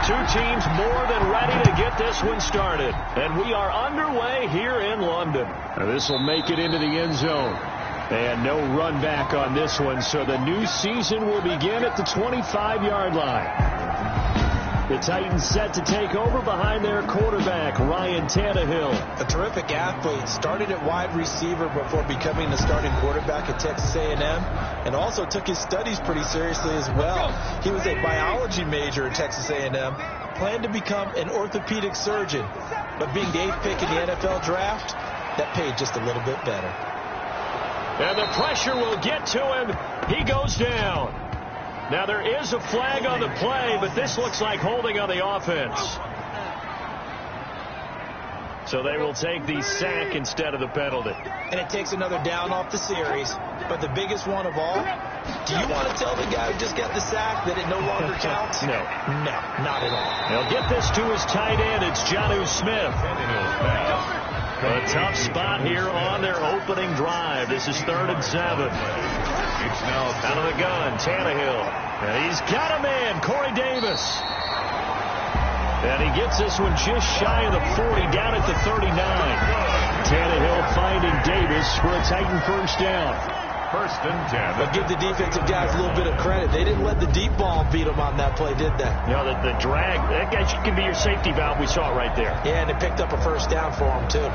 Two teams more than ready to get this one started. And we are underway here in London. This will make it into the end zone. And no run back on this one, so the new season will begin at the 25-yard line. The Titans set to take over behind their quarterback, Ryan Tannehill. A terrific athlete. Started at wide receiver before becoming the starting quarterback at Texas A&M, and also took his studies pretty seriously as well. He was a biology major at Texas A&M, planned to become an orthopedic surgeon, but being the 8th pick in the NFL draft, that paid just a little bit better. And the pressure will get to him. He goes down. Now, there is a flag on the play, but this looks like holding on the offense. So they will take the sack instead of the penalty. And it takes another down off the series. But the biggest one of all, do you want to tell the guy who just got the sack that it no longer counts? No. No, not at all. They'll get this to his tight end. It's Jonnu Smith. A tough spot here on their opening drive. This is 3rd and 7. It's now out of the gun, Tannehill. And he's got a man, Corey Davis. And he gets this one just shy of the 40, down at the 39. Tannehill finding Davis for a Titan first down. 1st and 10. But give the defensive guys a little bit of credit. They didn't let the deep ball beat them on that play, did they? You know, the drag, that guy can be your safety valve. We saw it right there. Yeah, and it picked up a first down for them, too.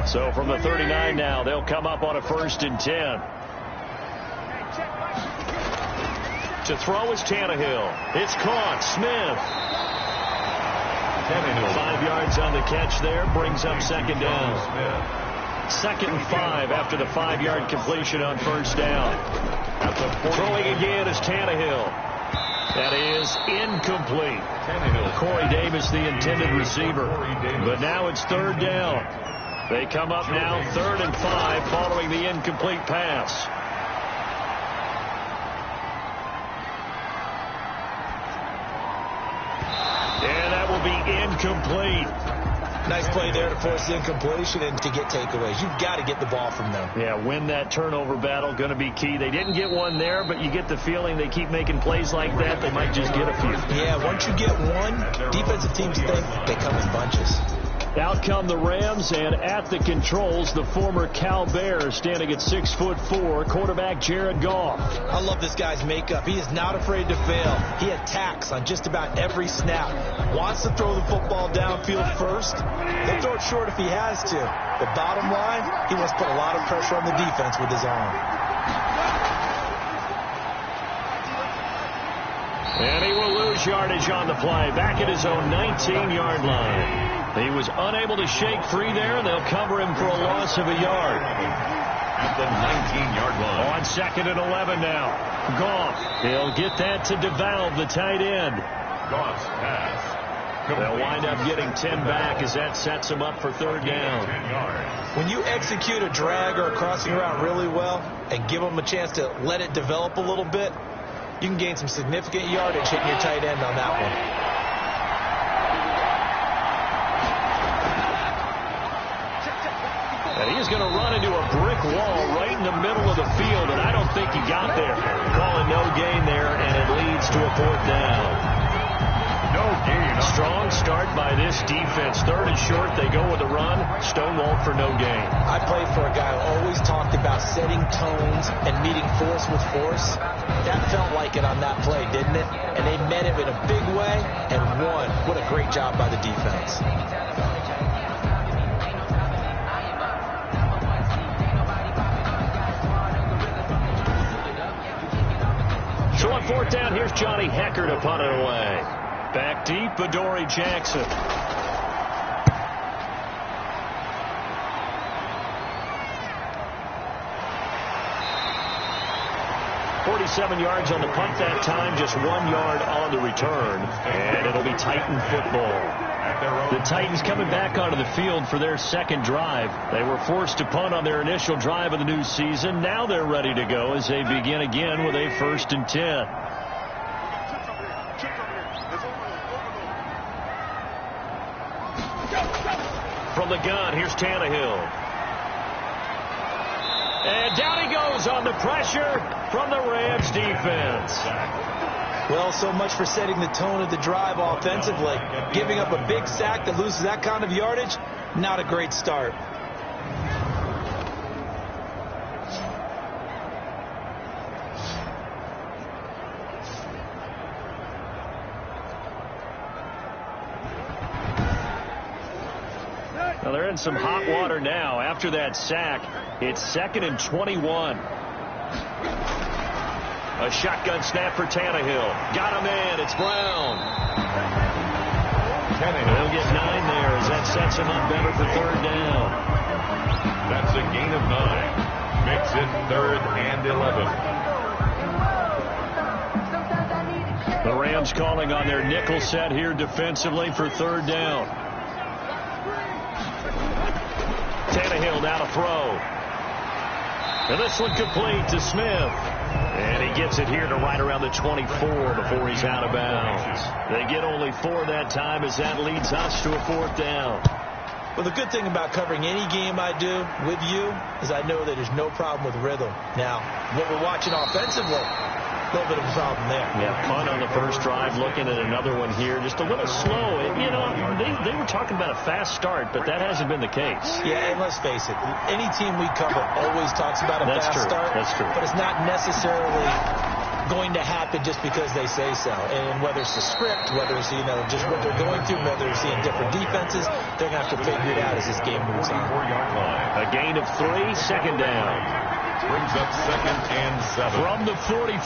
So from the 39 now, they'll come up on a 1st and 10. To throw is Tannehill. It's caught. Smith. 5 yards on the catch there. Brings up 2nd down. 2nd and 5 after the 5-yard completion on 1st down. Throwing again is Tannehill. That is incomplete. Corey Davis, the intended receiver. But now it's 3rd down. They come up now 3rd and 5 following the incomplete pass. And that will be incomplete. Nice play there to force the incompletion and to get takeaways. You've got to get the ball from them. Yeah, win that turnover battle, going to be key. They didn't get one there, but you get the feeling they keep making plays like that, they might just get a few. Yeah, once you get one, defensive teams think they come in bunches. Out come the Rams, and at the controls, the former Cal Bear standing at 6'4", quarterback Jared Goff. I love this guy's makeup. He is not afraid to fail. He attacks on just about every snap. Wants to throw the football downfield first. He'll throw it short if he has to. But bottom line, he wants to put a lot of pressure on the defense with his arm. And he will lose yardage on the play, back at his own 19-yard line. He was unable to shake free there, and they'll cover him for a loss of a yard. At the 19-yard line. On 2nd and 11 now. Goff. They'll get that to DeValve, the tight end. Goff's pass. They'll wind up getting 10 back as that sets them up for 3rd down. 10 yards. When you execute a drag or a crossing route really well and give them a chance to let it develop a little bit, you can gain some significant yardage hitting your tight end on that one. And he's going to run into a brick wall right in the middle of the field, and I don't think he got there. Calling no gain there, and it leads to a 4th down. No gain. Strong start by this defense. 3rd and short, they go with a run. Stonewalled for no gain. I played for a guy who always talked about setting tones and meeting force with force. That felt like it on that play, didn't it? And they met him in a big way and won. What a great job by the defense. So on 4th down, here's Johnny Hecker to punt it away. Back deep, Adoree Jackson. 47 yards on the punt that time, just 1 yard on the return, and it'll be Titan football. The Titans coming back onto the field for their 2nd drive. They were forced to punt on their initial drive of the new season. Now they're ready to go as they begin again with a 1st and 10. From the gun, here's Tannehill. And down he goes on the pressure from the Rams defense. Well, so much for setting the tone of the drive offensively. Giving up a big sack that loses that kind of yardage, not a great start. Well, they're in some hot water now. After that sack, it's 2nd and 21. A shotgun snap for Tannehill. Got him in. It's Brown. He'll get 9 there as that sets him up better for 3rd down. That's a gain of 9. Makes it 3rd and 11. The Rams calling on their nickel set here defensively for 3rd down. Tannehill now to throw. And this one complete to Smith. And he gets it here to right around the 24 before he's out of bounds. They get only 4 that time as that leads us to a 4th down. Well, the good thing about covering any game I do with you is I know that there's no problem with rhythm. Now, what we're watching offensively, a little bit of a problem there. Yeah, punt on the first drive, looking at another one here. Just a little slow. You know, they were talking about a fast start, but that hasn't been the case. Yeah, and let's face it, any team we cover always talks about a fast start. That's true. But it's not necessarily going to happen just because they say so. And whether it's the script, whether it's, you know, just what they're going through, whether they're seeing different defenses, they're going to have to figure it out as this game moves on. A gain of 3, 2nd down. Brings up 2nd and 7. From the 44,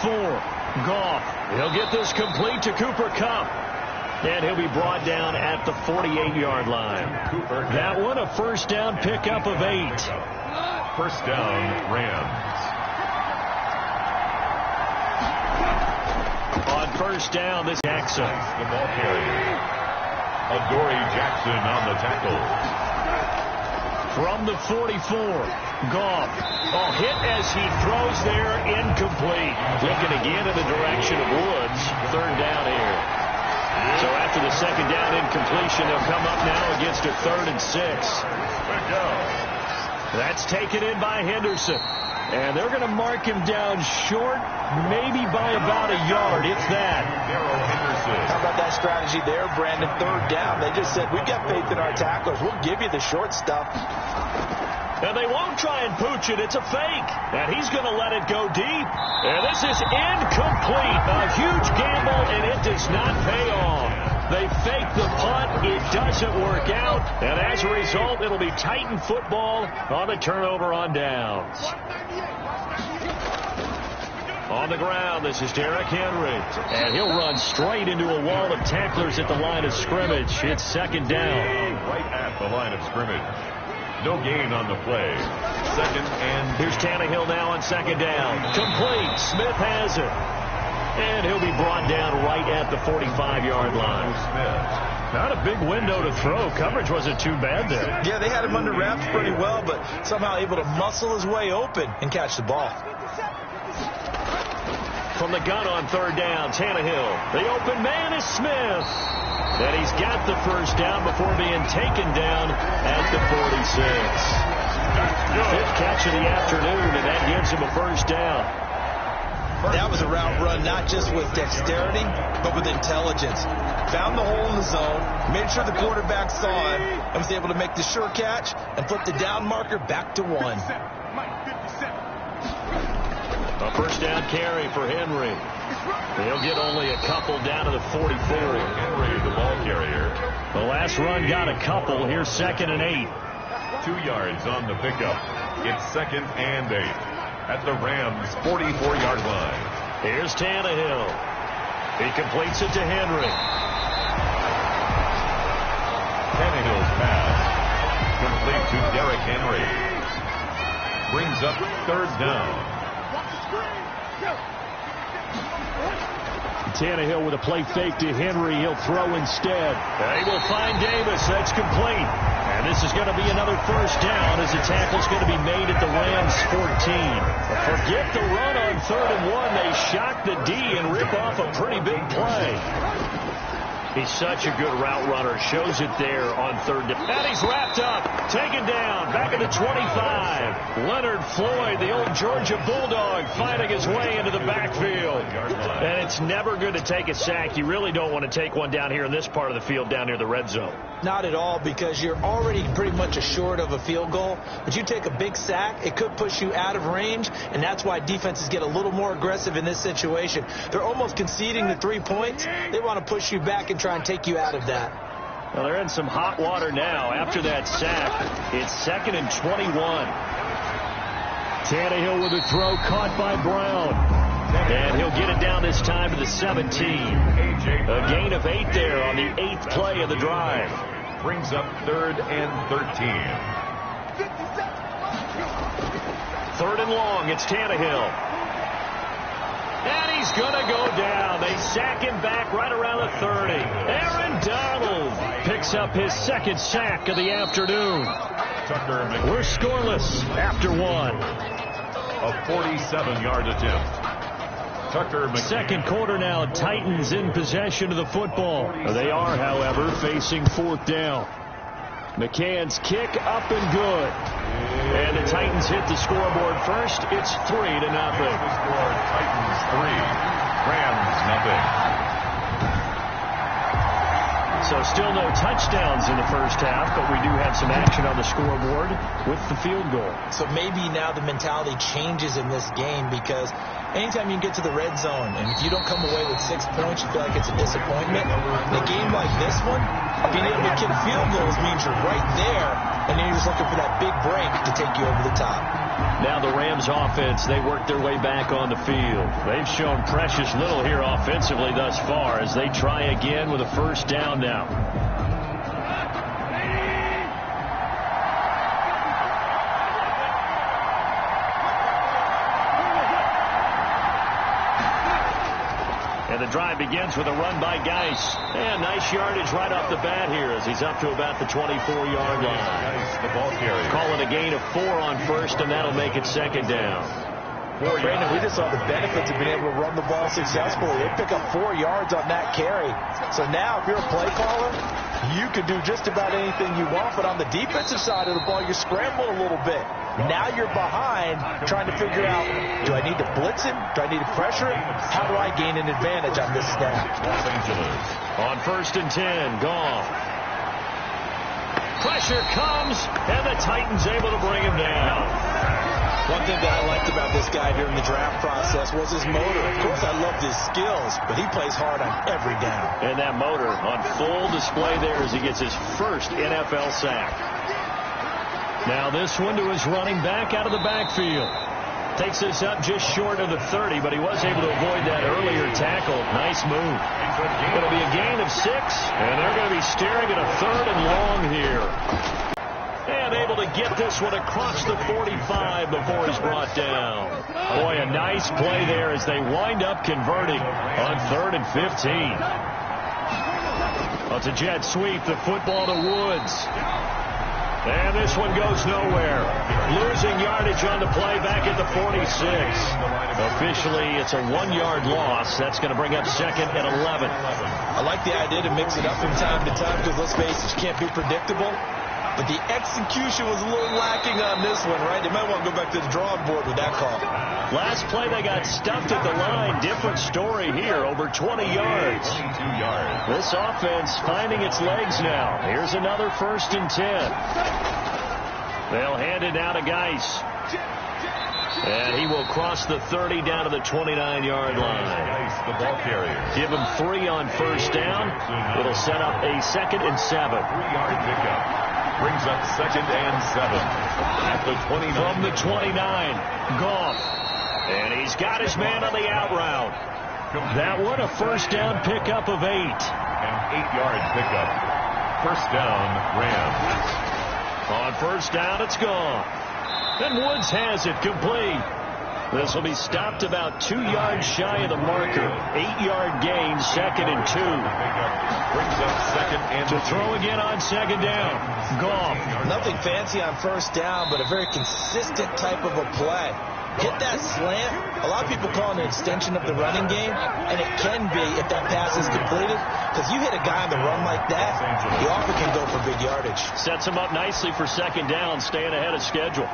Goff. He'll get this complete to Cooper Kupp. And he'll be brought down at the 48-yard line. That one a 1st down pickup of 8. 1st down, Rams. On 1st down, this Jackson. The ball carrier. Adoree Jackson on the tackle. From the 44, Goff. Hit as he throws there, incomplete. Looking again in the direction of Woods. 3rd down here. So after the 2nd down incompletion, they'll come up now against a 3rd and 6. That's taken in by Henderson. And they're going to mark him down short, maybe by about a yard, if that. How about that strategy there, Brandon? 3rd down. They just said, we've got faith in our tacklers. We'll give you the short stuff. And they won't try and pooch it. It's a fake. And he's going to let it go deep. And this is incomplete. A huge gamble, and it does not pay off. They fake the punt. It doesn't work out. And as a result, it'll be Titan football on the turnover on downs. On the ground, this is Derrick Henry. And he'll run straight into a wall of tacklers at the line of scrimmage. It's 2nd down. Right at the line of scrimmage. No gain on the play. 2nd and... Here's Tannehill now on 2nd down. Complete. Smith has it. And he'll be brought down right at the 45-yard line. Not a big window to throw. Coverage wasn't too bad there. Yeah, they had him under wraps pretty well, but somehow able to muscle his way open and catch the ball. From the gun on 3rd down, Tannehill. The open man is Smith. And he's got the 1st down before being taken down at the 46. 5th catch of the afternoon, and that gives him a 1st down. That was a route run not just with dexterity, but with intelligence. Found the hole in the zone, made sure the quarterback saw him, and was able to make the sure catch and flip the down marker back to 1. A 1st down carry for Henry. They'll get only a couple down to the 44. Henry, the ball carrier. The last run got a couple. Here's 2nd and 8. 2 yards on the pickup. It's 2nd and 8. At the Rams' 44-yard line. Here's Tannehill. He completes it to Henry. Tannehill's pass. Complete to Derrick Henry. Brings up 3rd down. Tannehill with a play fake to Henry. He'll throw instead. They will find Davis. That's complete. And this is going to be another 1st down as the tackle's going to be made at the Rams' 14. Forget the run on 3rd and 1. They shock the D and rip off a pretty big play. He's such a good route runner. Shows it there on third down. And he's wrapped up. Taken down. Back at the 25. Leonard Floyd, the old Georgia Bulldog, finding his way into the backfield. And it's never good to take a sack. You really don't want to take one down here in this part of the field down near the red zone. Not at all, because you're already pretty much assured of a field goal. But you take a big sack, it could push you out of range, and that's why defenses get a little more aggressive in this situation. They're almost conceding the 3 points. They want to push you back and try and take you out of that. Well, they're in some hot water now. After that sack, it's 2nd and 21. Tannehill with a throw caught by Brown. And he'll get it down this time to the 17. A gain of 8 there on the 8th play of the drive. Brings up 3rd and 13. 3rd and long. It's Tannehill. And he's going to go down. They sack him back right around the 30. Aaron Donald picks up his 2nd sack of the afternoon. We're scoreless after 1. A 47-yard attempt. Second quarter now. Titans in possession of the football. They are, however, facing 4th down. McCann's kick up and good. And the Titans hit the scoreboard first. It's 3-0. Titans 3, Rams nothing. So still no touchdowns in the first half, but we do have some action on the scoreboard with the field goal. So maybe now the mentality changes in this game, because anytime you get to the red zone and if you don't come away with 6 points, you feel like it's a disappointment. In a game like this one, being able to kick field goals means you're right there, and then you're just looking for that big break to take you over the top. Now the Rams offense, they work their way back on the field. They've shown precious little here offensively thus far as they try again with a 1st down now. And the drive begins with a run by Geis. And nice yardage right off the bat here as he's up to about the 24-yard line. Geis, the ball carrier. Calling a gain of 4 on 1st, and that'll make it 2nd down. Brandon, we just saw the benefits of being able to run the ball successfully. They pick up 4 yards on that carry. So now if you're a play caller, you can do just about anything you want. But on the defensive side of the ball, you're scrambling a little bit. Now you're behind trying to figure out, do I need to blitz him? Do I need to pressure him? How do I gain an advantage on this snap? Los Angeles. On 1st and 10, Goff. Pressure comes, and the Titans able to bring him down. One thing that I liked about this guy during the draft process was his motor. Of course, I loved his skills, but he plays hard on every down. And that motor on full display there as he gets his first NFL sack. Now this one to his running back out of the backfield. Takes this up just short of the 30, but he was able to avoid that earlier tackle. Nice move. It'll be a gain of 6, and they're going to be staring at a 3rd and long here. And able to get this one across the 45 before he's brought down. Boy, a nice play there as they wind up converting on 3rd and 15. Well, it's a jet sweep, the football to Woods. And this one goes nowhere. Losing yardage on the play back at the 46. Officially, it's a 1-yard loss. That's going to bring up 2nd and 11. I like the idea to mix it up from time to time because, let's face it, you can't be predictable. But the execution was a little lacking on this one, right? They might want to go back to the drawing board with that call. Last play, they got stuffed at the line. Different story here, over 20 yards. 22 yards. This offense finding its legs now. Here's another 1st and 10. They'll hand it out to Geis. And he will cross the 30 down to the 29-yard line. Geis, the ball carrier. Give him 3 on 1st down. It'll set up a 2nd and 7. 3-yard pickup. Brings up 2nd and 7 at the 29. From the 29, Goff. And he's got his man on the out route. That one a 1st down pickup of 8. An 8-yard pickup. 1st down, Rams. On 1st down, it's gone. And Woods has it complete. This will be stopped about 2 yards shy of the marker. 8-yard gain, 2nd and 2. Brings up 2nd and to throw again on 2nd down. Goff. Nothing fancy on 1st down, but a very consistent type of a play. hit that slant. A lot of people call it an extension of the running game, and it can be if that pass is completed, because you hit a guy on the run like that, he often can go for big yardage. Sets him up nicely for second down, staying ahead of schedule.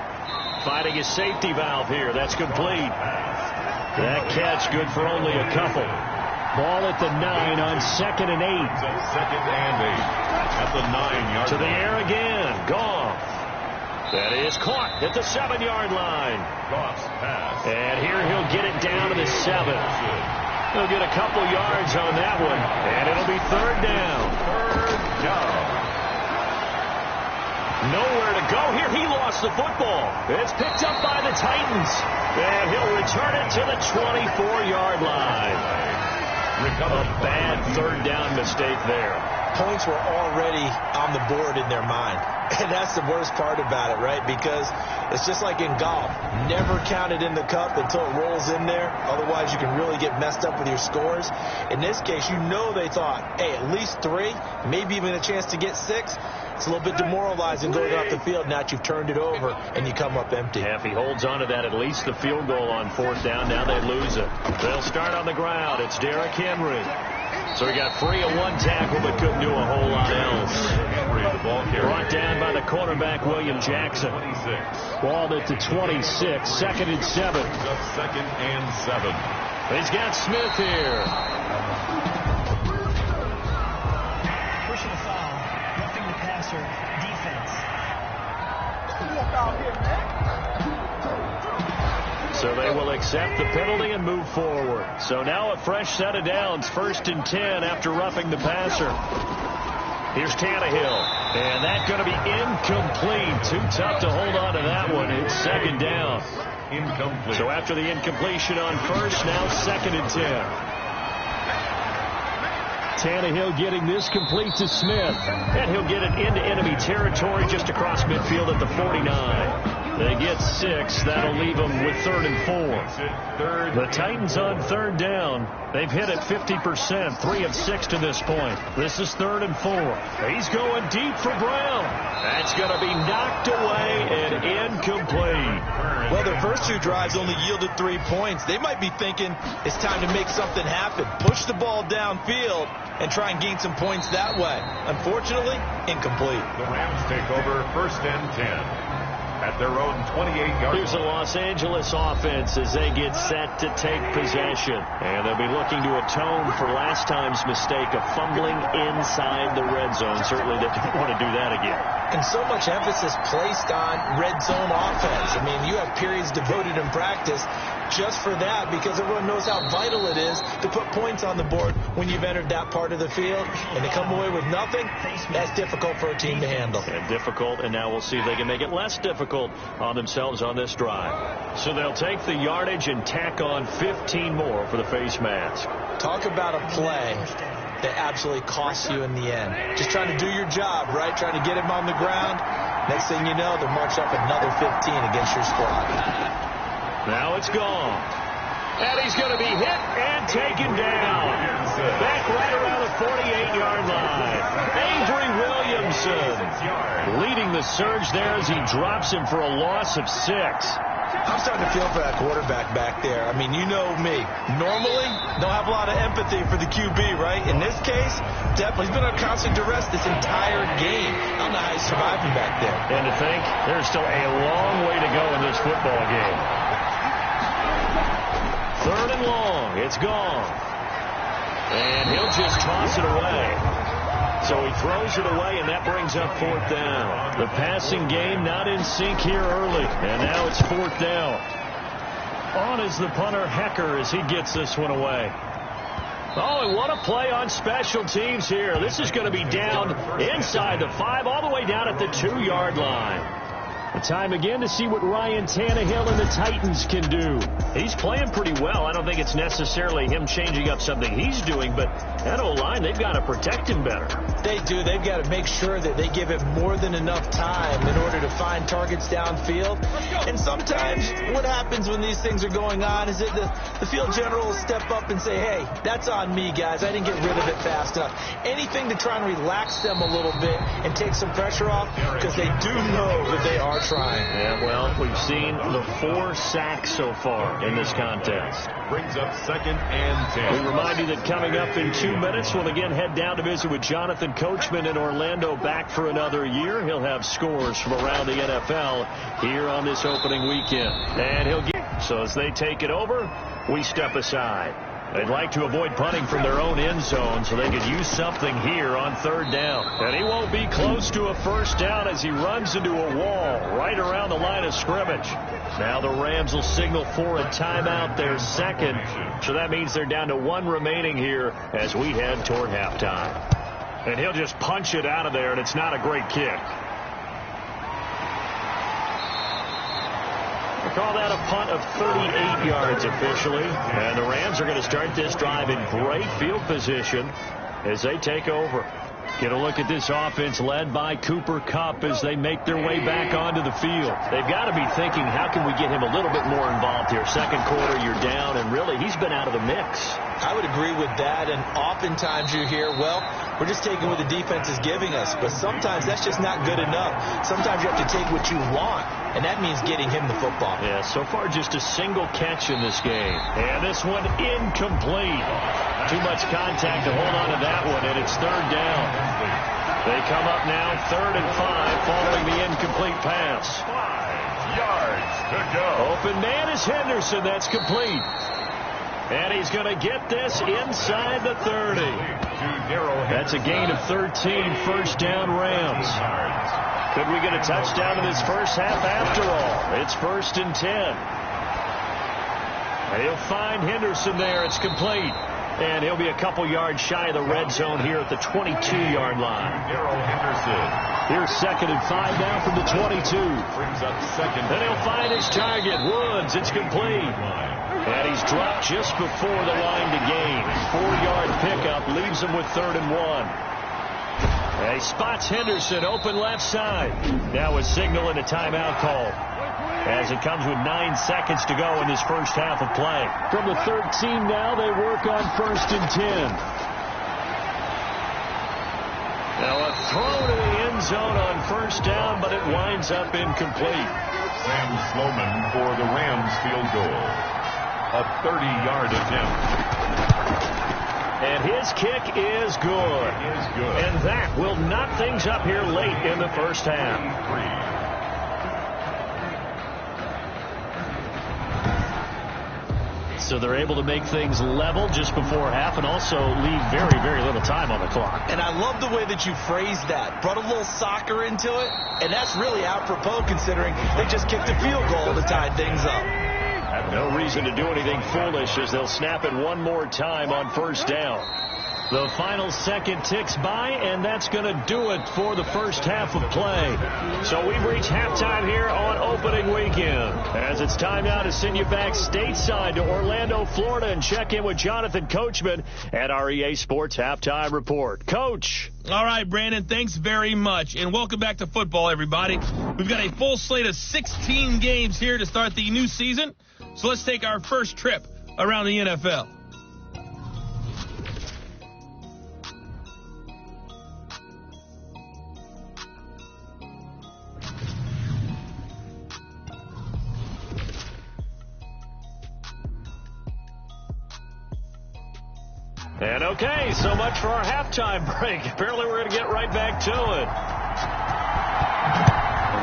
Finding his safety valve here. That's complete. That catch good for only a couple. Ball at the 9 on 2nd and 8. Second and 8 at the 9-yard to the air again. Goff. That is caught at the 7-yard line. Goff's pass. And here he'll get it down to the 7. He'll get a couple yards on that one, and it'll be third down. Third down. Nowhere to go here. He lost the football. It's picked up by the Titans, and he'll return it to the 24-yard line. A bad third down mistake there. Points were already on the board in their mind. And that's the worst part about it, right? Because it's just like in golf. Never count it in the cup until it rolls in there. Otherwise, you can really get messed up with your scores. In this case, you know they thought, hey, at least 3, maybe even a chance to get 6. It's a little bit demoralizing going off the field now that you've turned it over and you come up empty. Yeah, if he holds on to that, at least the field goal on 4th down. Now they lose it. They'll start on the ground. It's Derrick Henry. So he got free of one tackle but couldn't do a whole lot else. Henry, the ball carrier. Brought down by the cornerback, William Jackson. 26. Ball at the 26. 2nd and 7. Second and 7. He's got Smith here. Pushing a foul. Roughing the passer. Defense. So they will accept the penalty and move forward. So now a fresh set of downs. 1st and 10 after roughing the passer. Here's Tannehill. And that's going to be incomplete. Too tough to hold on to that one. It's 2nd down. Incomplete. So after the incompletion on 1st, now 2nd and 10. Tannehill getting this complete to Smith. And he'll get it into enemy territory just across midfield at the 49. They get 6. That'll leave them with 3rd and 4. The Titans on 3rd down. They've hit it 50%, 3 of 6 to this point. This is 3rd and 4. He's going deep for Brown. That's going to be knocked away and incomplete. Well, their first 2 drives only yielded 3 points. They might be thinking it's time to make something happen. Push the ball downfield and try and gain some points that way. Unfortunately, incomplete. The Rams take over 1st and 10. At their own 28-yard. Here's the Los Angeles offense as they get set to take possession. And they'll be looking to atone for last time's mistake of fumbling inside the red zone. Certainly they don't want to do that again. And so much emphasis placed on red zone offense. I mean, you have periods devoted in practice just for that because everyone knows how vital it is to put points on the board when you've entered that part of the field. And to come away with nothing, that's difficult for a team to handle. And difficult, and now we'll see if they can make it less difficult on themselves on this drive. So they'll take the yardage and tack on 15 more for the face mask. Talk about a play that absolutely costs you in the end. Just trying to do your job, right? Trying to get him on the ground. Next thing you know, they'll march up another 15 against your squad. Now it's gone. And he's going to be hit and taken down. Back right around the 48-yard line. Avery Williamson leading the surge there as he drops him for a loss of 6. I'm starting to feel for that quarterback back there. I mean, you know me. Normally, don't have a lot of empathy for the QB, right? In this case, definitely. He's been on constant duress this entire game. I don't know how he's surviving back there. And to think, there's still a long way to go in this football game. 3rd and long. It's gone. And he'll just toss it away. So he throws it away, and that brings up 4th down. The passing game not in sync here early. And now it's 4th down. On is the punter, Hecker, as he gets this one away. Oh, and what a play on special teams here. This is going to be down inside the 5, all the way down at the 2-yard line. The time again to see what Ryan Tannehill and the Titans can do. He's playing pretty well. I don't think it's necessarily him changing up something he's doing, but that O-line, they've got to protect him better. They do. They've got to make sure that they give it more than enough time in order to find targets downfield. And sometimes what happens when these things are going on is that the field general will step up and say, hey, that's on me, guys. I didn't get rid of it fast enough. Anything to try and relax them a little bit and take some pressure off because they do know that they are trying. Yeah, well, we've seen the 4 sacks so far in this contest. Brings up 2nd and 10. We remind you that coming up in 2 minutes, we'll again head down to visit with Jonathan Coachman in Orlando, back for another year. He'll have scores from around the NFL here on this opening weekend. And he'll get, so as they take it over, we step aside. They'd like to avoid punting from their own end zone so they could use something here on 3rd down. And he won't be close to a first down as he runs into a wall right around the line of scrimmage. Now the Rams will signal for a timeout, their 2nd. So that means they're down to 1 remaining here as we head toward halftime. And he'll just punch it out of there, and it's not a great kick. Call that a punt of 38 yards officially. And the Rams are going to start this drive in great field position as they take over. Get a look at this offense led by Cooper Kupp as they make their way back onto the field. They've got to be thinking, how can we get him a little bit more involved here? 2nd quarter, you're down, and really, he's been out of the mix. I would agree with that, and oftentimes you hear, well, we're just taking what the defense is giving us, but sometimes that's just not good enough. Sometimes you have to take what you want, and that means getting him the football. Yeah, so far just a single catch in this game. And this one incomplete. Too much contact to hold on to that one, and it's 3rd down. They come up now 3rd and 5 following the incomplete pass. 5 yards to go. Open man is Henderson. That's complete. And he's going to get this inside the 30. That's a gain of 13, 1st down Rams. Could we get a touchdown in this first half after all? It's 1st and 10. He'll find Henderson there. It's complete. And he'll be a couple yards shy of the red zone here at the 22-yard line. Here's 2nd and 5 now from the 22. Brings up 2nd. Then he'll find his target, Woods. It's complete. And he's dropped just before the line to gain. 4-yard pickup leaves him with 3rd and 1. And he spots Henderson open left side. Now a signal and a timeout call as it comes with 9 seconds to go in this first half of play. From the 13 now, they work on 1st and 10. Now a throw to the end zone on 1st down, but it winds up incomplete. Sam Sloman for the Rams field goal. A 30-yard attempt. And his kick is good. And that will knock things up here late in the first half. So they're able to make things level just before half and also leave very, very little time on the clock. And I love the way that you phrased that. Brought a little soccer into it, and that's really apropos considering they just kicked a field goal to tie things up. No reason to do anything foolish as they'll snap it one more time on 1st down. The final second ticks by, and that's going to do it for the first half of play. So we've reached halftime here on opening weekend. As it's time now to send you back stateside to Orlando, Florida, and check in with Jonathan Coachman at our EA Sports Halftime Report. Coach. All right, Brandon, thanks very much. And welcome back to football, everybody. We've got a full slate of 16 games here to start the new season. So let's take our first trip around the NFL. And okay, so much for our halftime break. Apparently we're going to get right back to it.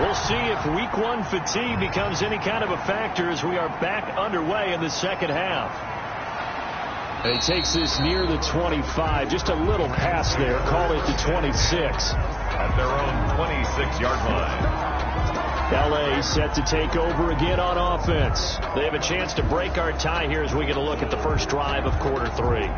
We'll see if week 1 fatigue becomes any kind of a factor as we are back underway in the second half. And he takes this near the 25. Just a little pass there. Call it the 26. At their own 26-yard line. LA set to take over again on offense. They have a chance to break our tie here as we get a look at the first drive of quarter 3.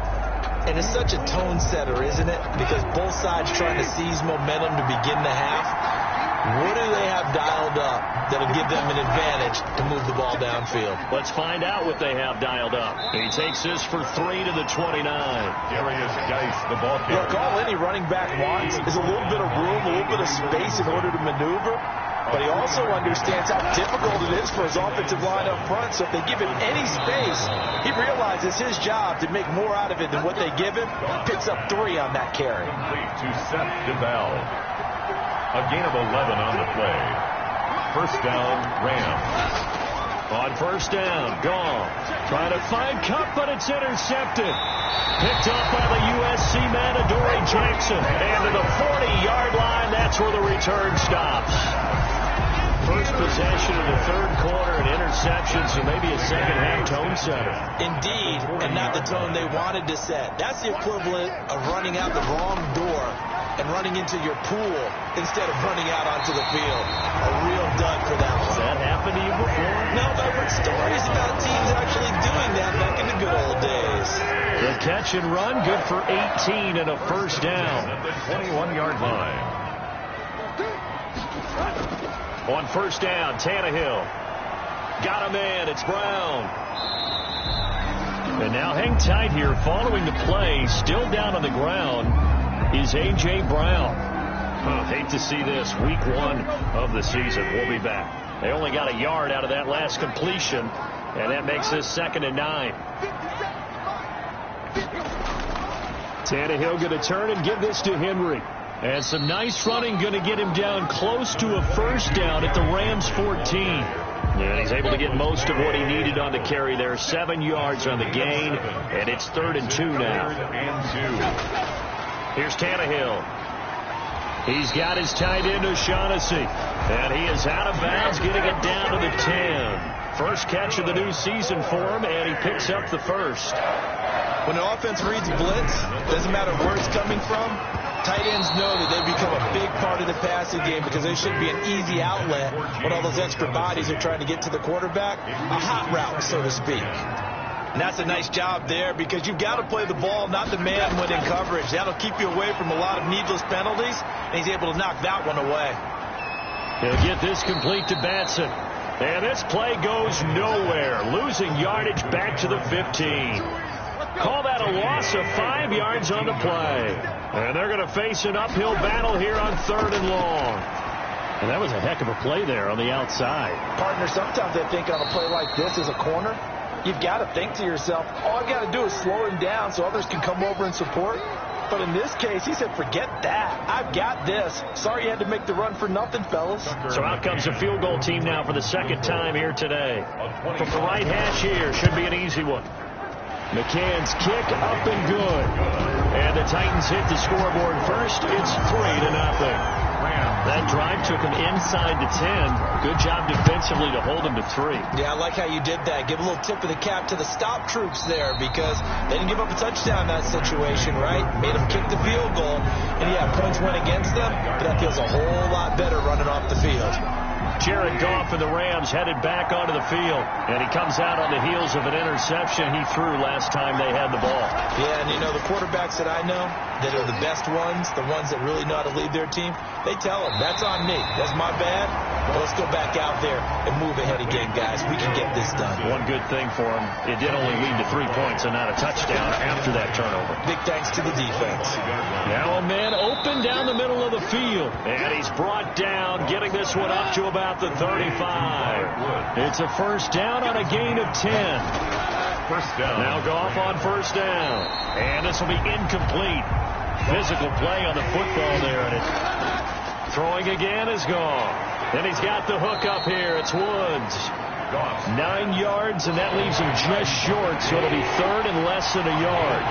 And it's such a tone setter, isn't it? Because both sides trying to seize momentum to begin the half. What do they have dialed up that'll give them an advantage to move the ball downfield? Let's find out what they have dialed up. He takes this for 3 to the 29. Darius Geis, the ball carrier. Look, all any running back wants is a little bit of room, a little bit of space in order to maneuver. But he also understands how difficult it is for his offensive line up front. So if they give him any space, he realizes his job to make more out of it than what they give him. Picks up 3 on that carry. Complete to Seth DeBell. A gain of 11 on the play. First down, Rams. On first down, Goff trying to find Cup, but it's intercepted. Picked up by the USC man, Adoree Jackson. And to the 40-yard line, that's where the return stops. First possession of the third quarter, an interception, so maybe a second-half tone setter. Indeed, and not the tone they wanted to set. That's the equivalent of running out the wrong door and running into your pool instead of running out onto the field. A real dud for that one. Has that happened to you before? No, but I've heard stories about teams actually doing that back in the good old days. The catch and run, good for 18 and a first down. At the 21-yard line. On first down, Tannehill. Got a man, it's Brown. And now hang tight here, following the play, still down on the ground, is A.J. Brown. Hate to see this, week 1 of the season. We'll be back. They only got a yard out of that last completion, and that makes this 2nd and 9. Tannehill going to turn and give this to Henry. And some nice running going to get him down close to a first down at the Rams 14. And he's able to get most of what he needed on the carry there. 7 yards on the gain, and it's 3rd and 2 now. Here's Tannehill. He's got his tight end O'Shaughnessy. And he is out of bounds, getting it down to the 10. First catch of the new season for him, and he picks up the first. When an offense reads blitz, doesn't matter where it's coming from, tight ends know that they become a big part of the passing game because they should be an easy outlet when all those extra bodies are trying to get to the quarterback. A hot route, so to speak. And that's a nice job there because you've got to play the ball, not the man when in coverage. That'll keep you away from a lot of needless penalties, and he's able to knock that one away. He'll get this complete to Batson. And this play goes nowhere. Losing yardage back to the 15. Call that a loss of 5 yards on the play. And they're going to face an uphill battle here on 3rd and long. And that was a heck of a play there on the outside. Partner, sometimes I think on a play like this as a corner, you've got to think to yourself, all I've got to do is slow him down so others can come over and support. But in this case, he said, forget that. I've got this. Sorry you had to make the run for nothing, fellas. So out comes a field goal team now for the 2nd time here today. From the right hash here, should be an easy one. McCann's kick up and good. And the Titans hit the scoreboard first. It's 3-0. That drive took him inside the 10. Good job defensively to hold him to 3. Yeah, I like how you did that. Give a little tip of the cap to the stop troops there because they didn't give up a touchdown in that situation, right? Made them kick the field goal. And yeah, points went against them, but that feels a whole lot better running off the field. Jared Goff and the Rams headed back onto the field. And he comes out on the heels of an interception he threw last time they had the ball. Yeah, and you know, the quarterbacks that I know that are the best ones, the ones that really know how to lead their team, they tell them, that's on me. That's my bad. But let's go back out there and move ahead again, guys. We can get this done. One good thing for him, it did only lead to 3 points and not a touchdown after that turnover. Big thanks to the defense. Now a man open down the middle of the field. And he's brought down, getting this one up to about the 35. It's a first down on a gain of 10. First down. Now Goff on first down. And this will be incomplete. Physical play on the football there. And it's throwing again is Goff. And he's got the hook up here. It's Woods. 9 yards, and that leaves him just short. So it'll be 3rd and less than a yard.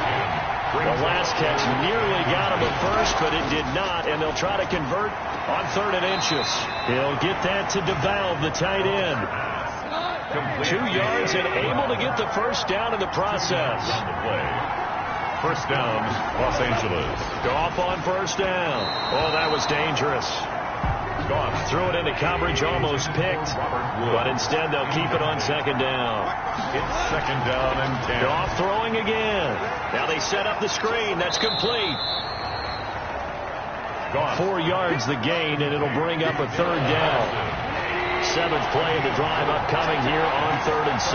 The last catch nearly got him at first, but it did not. And they'll try to convert on 3rd and inches. He'll get that to DeValve, the tight end. 2 yards and able to get the first down in the process. First down, Los Angeles. Goff on first down. Oh, that was dangerous. Goff threw it into coverage, almost picked. But instead, they'll keep it on 2nd down. It's 2nd down and 10. Goff throwing again. Now they set up the screen. That's complete. 4 yards the gain, and it'll bring up a 3rd down. 7th play of the drive upcoming here on 3rd and 6.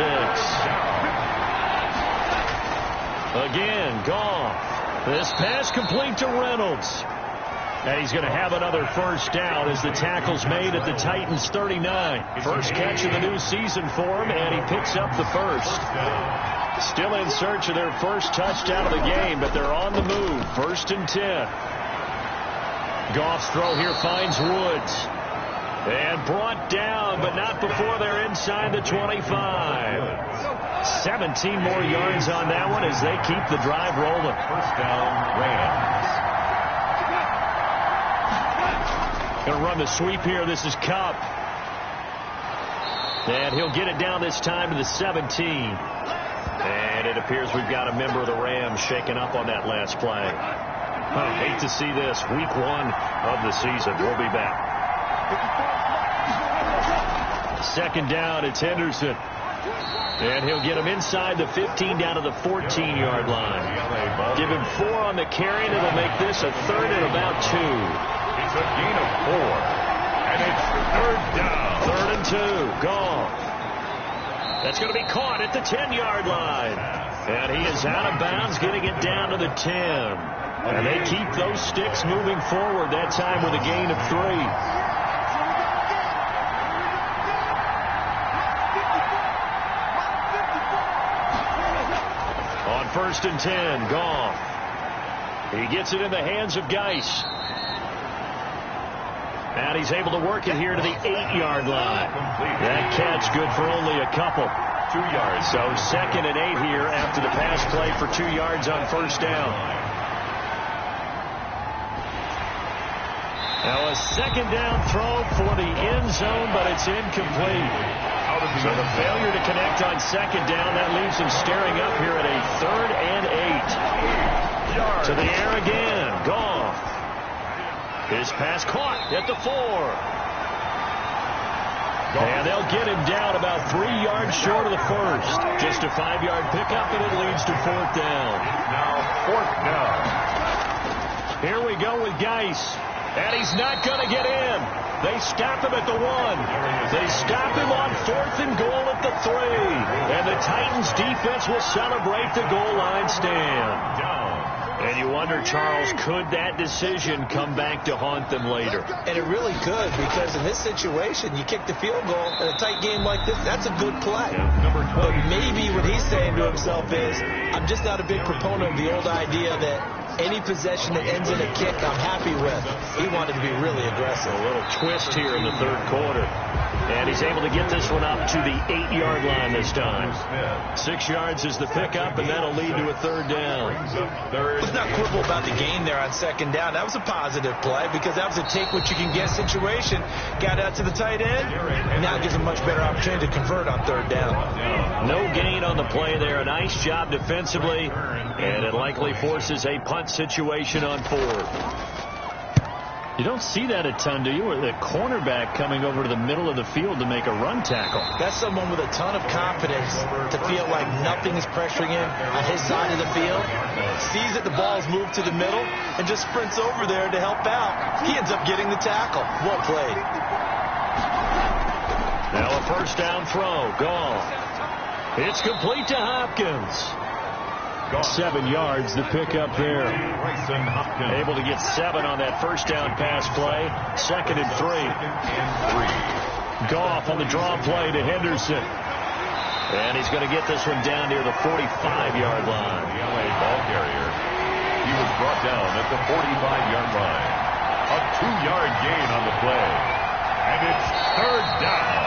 Again, Goff. This pass complete to Reynolds. And he's going to have another first down as the tackle's made at the Titans' 39. First catch of the new season for him, and he picks up the first. Still in search of their first touchdown of the game, but they're on the move. 1st and 10. Goff's throw here finds Woods. And brought down, but not before they're inside the 25. 17 more yards on that one as they keep the drive rolling. First down, Rams. Going to run the sweep here. This is Cup. And he'll get it down this time to the 17. And it appears we've got a member of the Rams shaken up on that last play. Hate to see this. Week 1 of the season. We'll be back. Second down, it's Henderson. And he'll get him inside the 15 down to the 14-yard line. Give him 4 on the carry, and it'll make this a third and about 2. It's a gain of 4. And it's third down. 3rd and 2. Gone. That's going to be caught at the 10-yard line. And he is out of bounds, getting it down to the 10. And they keep those sticks moving forward, that time with a gain of 3. On 1st and 10, Goff. He gets it in the hands of Geis. And he's able to work it here to the 8-yard line. That catch good for only a couple. 2 yards. So 2nd and 8 here after the pass play for 2 yards on 1st down. Now a 2nd down throw for the end zone, but it's incomplete. So the failure to connect on 2nd down, that leaves him staring up here at a 3rd and 8. To the air again. Goff. His pass caught at the 4. And they'll get him down about 3 yards short of the first. Just a 5-yard pickup, and it leads to 4th down. Now 4th down. Here we go with Geis. And he's not going to get in. They stop him at the 1. They stop him on 4th and goal at the 3. And the Titans defense will celebrate the goal line stand. And you wonder, Charles, could that decision come back to haunt them later? And it really could, because in this situation, you kick the field goal in a tight game like this, that's a good play. But maybe what he's saying to himself is, I'm just not a big proponent of the old idea that any possession that ends in a kick, I'm happy with. He wanted to be really aggressive. A little twist here in the 3rd quarter. And he's able to get this one up to the 8-yard line this time. 6 yards is the pickup, and that'll lead to a 3rd down. Let's not quibble about the gain there on 2nd down. That was a positive play because that was a take-what-you-can-get situation. Got out to the tight end, and now gives a much better opportunity to convert on 3rd down. No gain on the play there. A nice job defensively, and it likely forces a punt situation on 4th. You don't see that a ton, do you? With the cornerback coming over to the middle of the field to make a run tackle. That's someone with a ton of confidence to feel like nothing is pressuring him on his side of the field. Sees that the ball's moved to the middle and just sprints over there to help out. He ends up getting the tackle. Well played. Now a 1st down throw. Goff. It's complete to Hopkins. 7 yards, the pickup there. Able to get 7 on that 1st down pass play. 2nd and 3. Goff on the draw play to Henderson. And he's going to get this one down near the 45-yard line. The LA ball carrier. He was brought down at the 45-yard line. A 2-yard gain on the play. And it's 3rd down.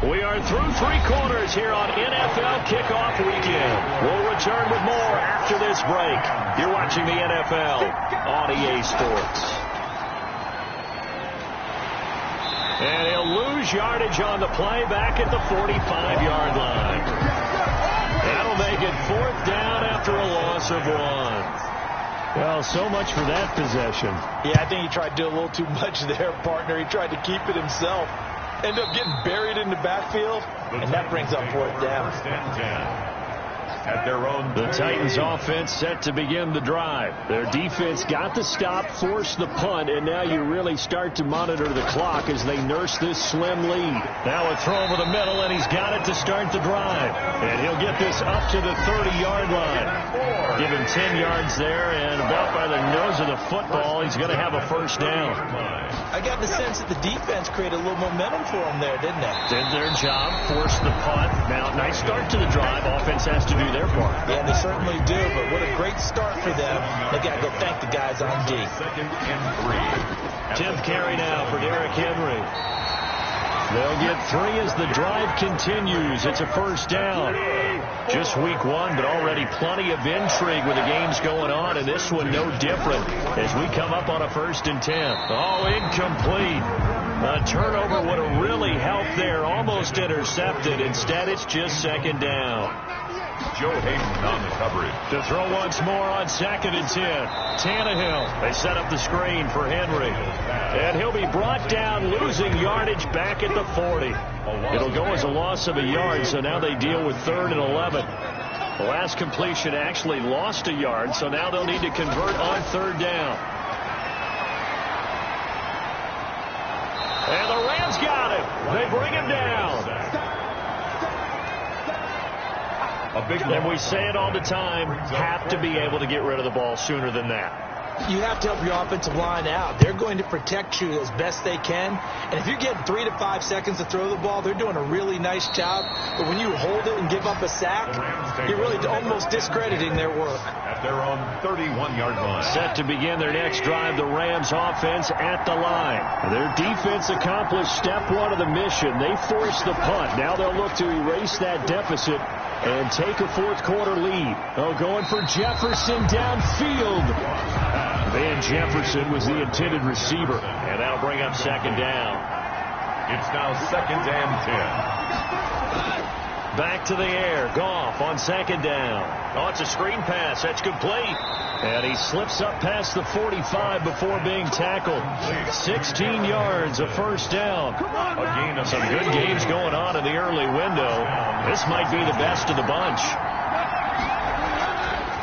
We are through 3 quarters here on NFL Kickoff Weekend. We'll return with more after this break. You're watching the NFL on EA Sports. And he'll lose yardage on the play back at the 45-yard line. That'll make it 4th down after a loss of 1. Well, so much for that possession. Yeah, I think he tried to do a little too much there, partner. He tried to keep it himself. End up getting buried in the backfield, and that brings up 4th down. At their own the Titans offense set to begin the drive. Their defense got the stop, forced the punt, and now you really start to monitor the clock as they nurse this slim lead. Now a throw over the middle, and he's got it to start the drive. And he'll get this up to the 30-yard line. Give him 10 yards there, and about by the nose of the football, he's going to have a 1st down. I got the sense that the defense created a little momentum for him there, didn't they? Did their job, forced the punt. Now, nice start to the drive. Offense has to do their part. Yeah, they certainly do, but what a great start for them. They got to go thank the guys on D. 2nd and 3. 10th carry now for Derrick Henry. They'll get 3 as the drive continues. It's a first down. Just week 1, but already plenty of intrigue with the games going on, and this one no different as we come up on a 1st and 10. Oh, incomplete. A turnover would have really helped there. Almost intercepted. Instead, it's just 2nd down. Joe Hayden on the coverage. To throw once more on 2nd and 10. Tannehill. They set up the screen for Henry. And he'll be brought down, losing yardage back at the 40. It'll go as a loss of a yard, so now they deal with 3rd and 11. The last completion actually lost a yard, so now they'll need to convert on 3rd down. And the Rams got him. They bring him down. And we say it all the time, have to be able to get rid of the ball sooner than that. You have to help your offensive line out. They're going to protect you as best they can. And if you're getting 3 to 5 seconds to throw the ball, they're doing a really nice job. But when you hold it and give up a sack, you're really almost discrediting their work. At their own 31-yard line. Set to begin their next drive, the Rams offense at the line. Their defense accomplished step 1 of the mission. They forced the punt. Now they'll look to erase that deficit and take a 4th quarter lead. Oh, going for Jefferson downfield. Van Jefferson was the intended receiver. And that'll bring up 2nd down. It's now 2nd and 10. Back to the air. Goff on 2nd down. Oh, it's a screen pass. That's complete. And he slips up past the 45 before being tackled. 16 yards, a 1st down. Some good games going on in the early window. This might be the best of the bunch.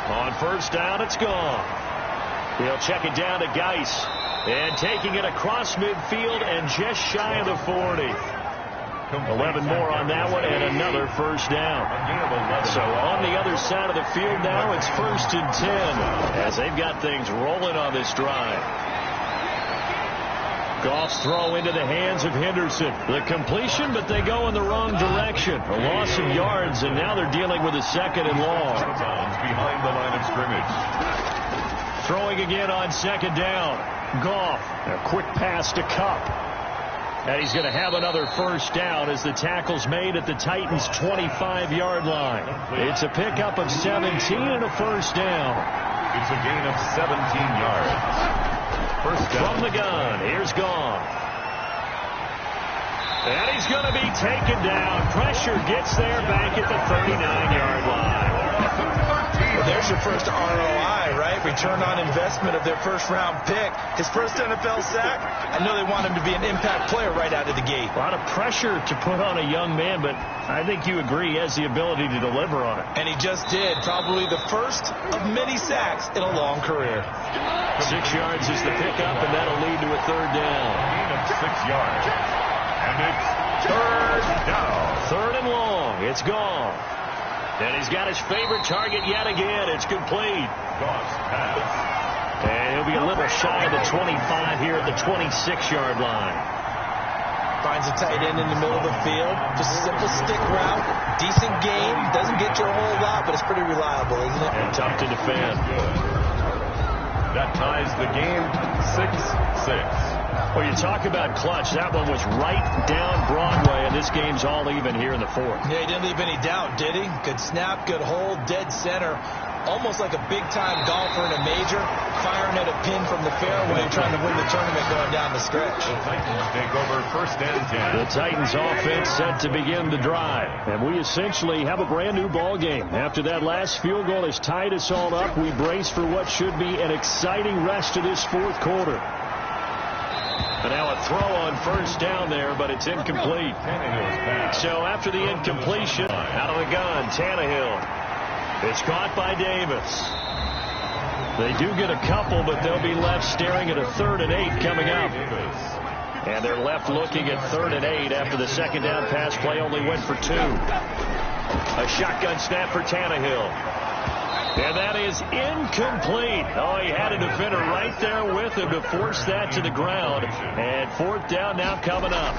On 1st down, it's gone. He'll check it down to Geis. And taking it across midfield and just shy of the 40. 11 more on that one and another 1st down. So on the other side of the field now, it's 1st and 10 as they've got things rolling on this drive. Goff's throw into the hands of Henderson. The completion, but they go in the wrong direction. A loss of yards, and now they're dealing with a 2nd and long. Behind the line of scrimmage. Throwing again on 2nd down. Goff, a quick pass to Kupp. And he's going to have another 1st down as the tackle's made at the Titans' 25-yard line. It's a pickup of 17 and a 1st down. It's a gain of 17 yards. 1st down. From the gun, here's Goff. And he's going to be taken down. Pressure gets there back at the 39-yard line. Well, there's your first ROI, right? Return on investment of their 1st-round pick. His first NFL sack. I know they want him to be an impact player right out of the gate. A lot of pressure to put on a young man, but I think you agree he has the ability to deliver on it. And he just did. Probably the first of many sacks in a long career. 6 yards is the pickup, and that'll lead to a 3rd down. Gain of 6 yards. And it's 3rd down. 3rd and long. It's gone. And he's got his favorite target yet again. It's complete. Goff's pass. And he'll be a little shy of the 25 here at the 26-yard line. Finds a tight end in the middle of the field. Just a simple stick route. Decent game. Doesn't get you a whole lot, but it's pretty reliable, isn't it? And tough to defend. That ties the game 6-6. Well, you talk about clutch. That one was right down Broadway, and this game's all even here in the 4th. Yeah, he didn't leave any doubt, did he? Good snap, good hold, dead center. Almost like a big-time golfer in a major, firing at a pin from the fairway, trying to win the tournament going down the stretch. The Titans take over 1st and 10. The Titans offense set to begin the drive, and we essentially have a brand-new ball game. After that last field goal has tied us all up, we brace for what should be an exciting rest of this 4th quarter. And now a throw on 1st down there, but it's incomplete. So after the incompletion, out of the gun, Tannehill. It's caught by Davis. They do get a couple, but they'll be left staring at a 3rd and 8 coming up. And they're left looking at 3rd and 8 after the 2nd down pass play only went for 2. A shotgun snap for Tannehill. And that is incomplete. Oh, he had a defender right there with him to force that to the ground. And 4th down now coming up.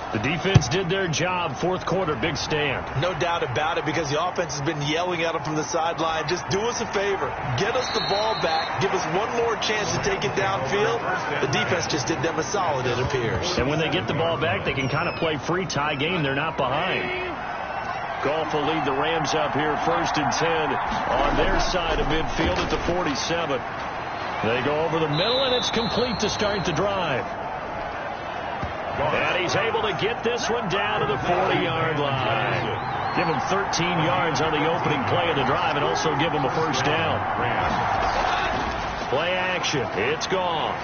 The defense did their job. Fourth quarter, big stand. No doubt about it, because the offense has been yelling at them from the sideline. Just do us a favor. Get us the ball back. Give us one more chance to take it downfield. The defense just did them a solid, it appears. And when they get the ball back, they can kind of play free tie game. They're not behind. Goff will lead the Rams up here 1st and 10 on their side of midfield at the 47. They go over the middle, and it's complete to start the drive. And he's able to get this one down to the 40-yard line. Give him 13 yards on the opening play of the drive and also give him a first down. Play action. It's gone.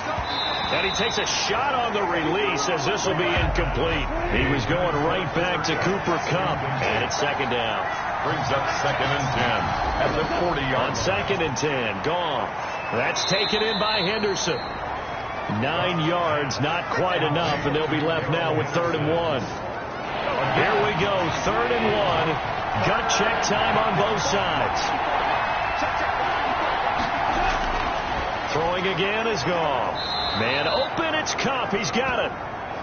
And he takes a shot on the release as this will be incomplete. He was going right back to Cooper Kupp. And it's 2nd down. Brings up 2nd and 10 at the 40-yard. On 2nd and 10. Gone. That's taken in by Henderson. 9 yards, not quite enough, and they'll be left now with 3rd and 1. Here we go, 3rd and 1. Gut check time on both sides. Throwing again is Goff. Man open, it's Kupp. He's got it.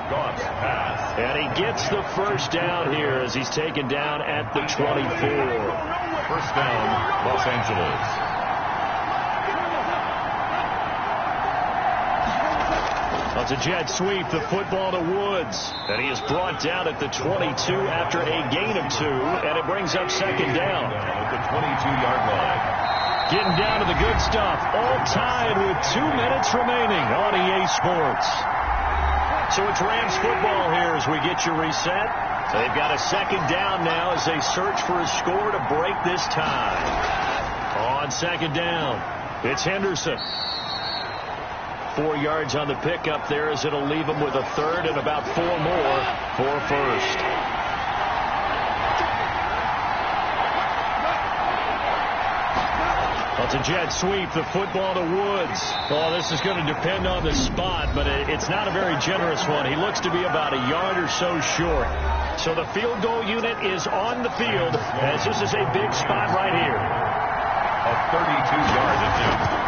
Goff's pass. And he gets the first down here as he's taken down at the 24. First down, Los Angeles. It's a jet sweep, the football to Woods. And he is brought down at the 22 after a gain of 2, and it brings up 2nd down. At the 22-yard line. Getting down to the good stuff. All tied with 2 minutes remaining on EA Sports. So it's Rams football here as we get you reset. So they've got a 2nd down now as they search for a score to break this tie. On 2nd down, it's Henderson. 4 yards on the pickup there as it'll leave him with a 3rd and about 4 more for first. It's a jet sweep, the football to Woods. Oh, this is going to depend on the spot, but it's not a very generous one. He looks to be about a yard or so short. So the field goal unit is on the field as this is a big spot right here. A 32-yard attempt.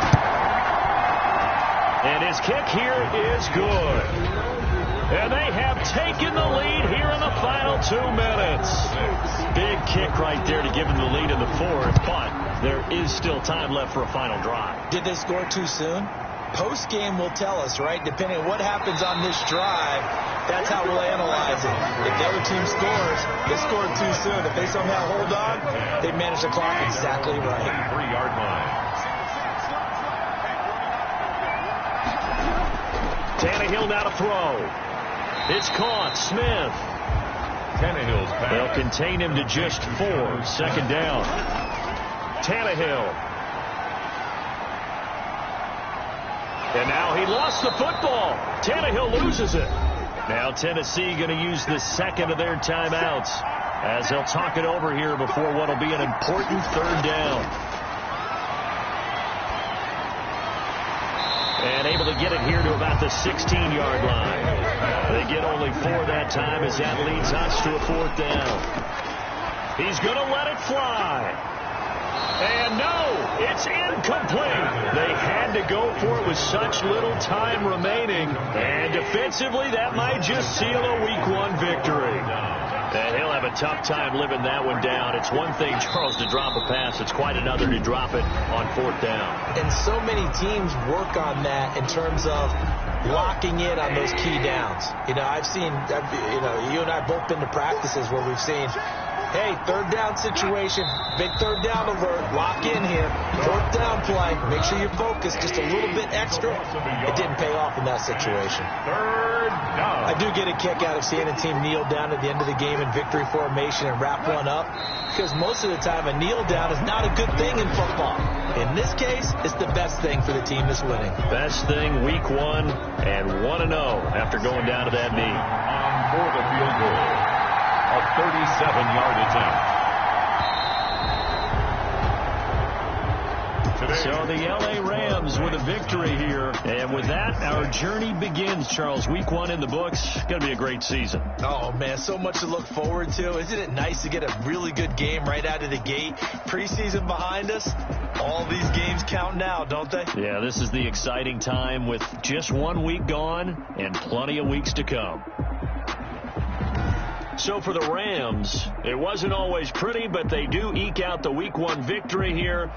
And his kick here is good. And they have taken the lead here in the final 2 minutes. Big kick right there to give them the lead in the 4th, but there is still time left for a final drive. Did they score too soon? Post-game will tell us, right? Depending on what happens on this drive, that's how we'll analyze it. If the other team scores, they scored too soon. If they somehow hold on, they manage the clock exactly right. 3-yard line. Tannehill now to throw. It's caught. Smith. Tannehill's pass. They'll contain him to just 4. 2nd down. Tannehill. And now he lost the football. Tannehill loses it. Now Tennessee going to use the 2nd of their timeouts as they'll talk it over here before what will be an important 3rd down. And able to get it here to about the 16-yard line. They get only 4 that time as that leads us to a 4th down. He's going to let it fly. And no, it's incomplete. They had to go for it with such little time remaining. And defensively, that might just seal a Week 1 victory. And he'll have a tough time living that one down. It's one thing, Charles, to drop a pass. It's quite another to drop it on 4th down. And so many teams work on that in terms of locking in on those key downs. You know, you and I have both been to practices where we've seen, hey, 3rd down situation, big 3rd down alert, lock in here, 4th down play, make sure you're focused just a little bit extra. It didn't pay off in that situation. 3rd down. I do get a kick out of seeing a team kneel down at the end of the game in victory formation and wrap one up, because most of the time a kneel down is not a good thing in football. In this case, it's the best thing for the team that's winning. Best thing, Week 1, and 1-0 after going down to that knee. For the field goal. A 37-yard attempt. So the L.A. Rams with a victory here. And with that, our journey begins, Charles. Week 1 in the books. Going to be a great season. Oh, man, so much to look forward to. Isn't it nice to get a really good game right out of the gate? Preseason behind us. All these games count now, don't they? Yeah, this is the exciting time with just 1 week gone and plenty of weeks to come. So for the Rams, it wasn't always pretty, but they do eke out the Week 1 victory here.